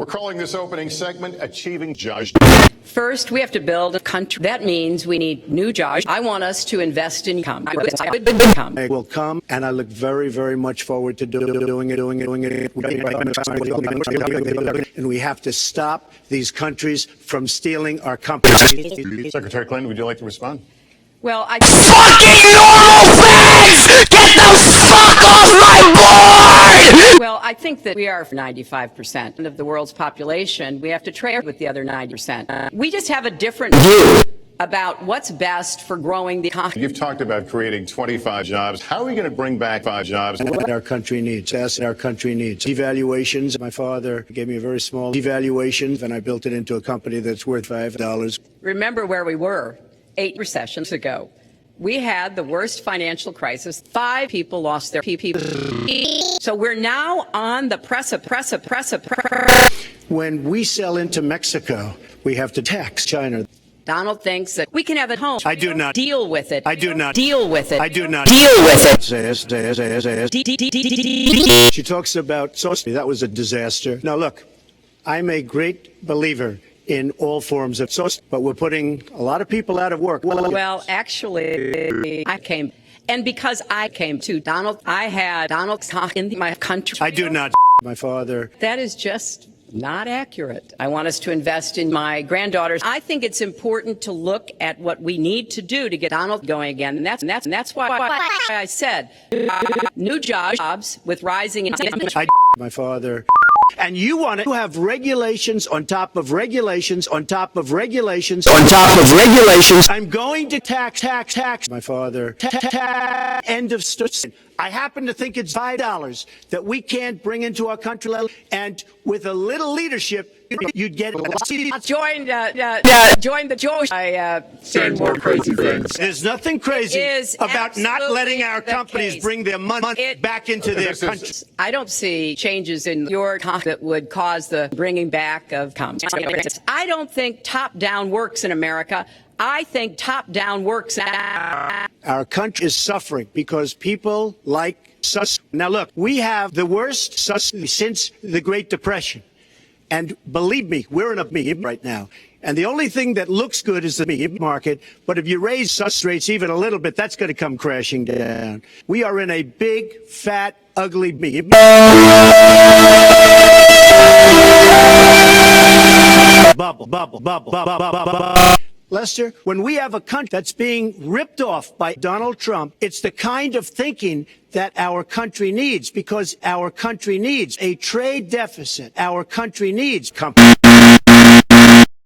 We're calling this opening segment Achieving Jobs. First, we have to build a country. That means we need new jobs. I want us to invest in income. I will come, and I look very, very much forward to doing it. And we have to stop these countries from stealing our companies. Secretary Clinton, would you like to respond? Well, Fucking normal fags! Get the fuck off my board! Well, I think that we are 95% of the world's population. We have to trade with the other 90%. We just have a different view about what's best for growing the economy. You've talked about creating 25 jobs. How are we going to bring back 5 jobs? What our country needs. That's what our country needs. Devaluations. My father gave me a very small devaluation, and I built it into a company that's worth $5. Remember where we were 8 recessions ago. We had the worst financial crisis. 5 people lost their PPP. So we're now on the precipice. When we sell into Mexico, we have to tax China. Donald thinks that we can have it home. I do not. Deal with it. I do not. Deal with it. I do not. Deal with it. She talks about society. That was a disaster. Now, look, I'm a great believer in all forms of society, but we're putting a lot of people out of work. Well, actually, I came. And because I came to Donald, I had Donald talk in my country. I do not. My father. That is just not accurate. I want us to invest in my granddaughters. I think it's important to look at what we need to do to get Donald going again. And that's why I said new jobs with rising. My father. And you want to have regulations on top of regulations on top of regulations On top of regulations. I'm going to tax my father. End of story. I happen to think it's $5 that we can't bring into our country, and with a little leadership, you'd get Join the Josh. I say more crazy things. There's nothing crazy about not letting our companies bring their money back into their countries. I don't see changes in your talk that would cause the bringing back of companies. I don't think top-down works in America. I think top-down works. Our country is suffering because people like sus. Now, look, we have the worst sus since the Great Depression. And believe me, we're in a meme right now. And the only thing that looks good is the meme market. But if you raise sus rates even a little bit, that's going to come crashing down. We are in a big, fat, ugly meme. Bubble. Lester, when we have a country that's being ripped off by Donald Trump, it's the kind of thinking that our country needs, because our country needs a trade deficit. Our country needs companies.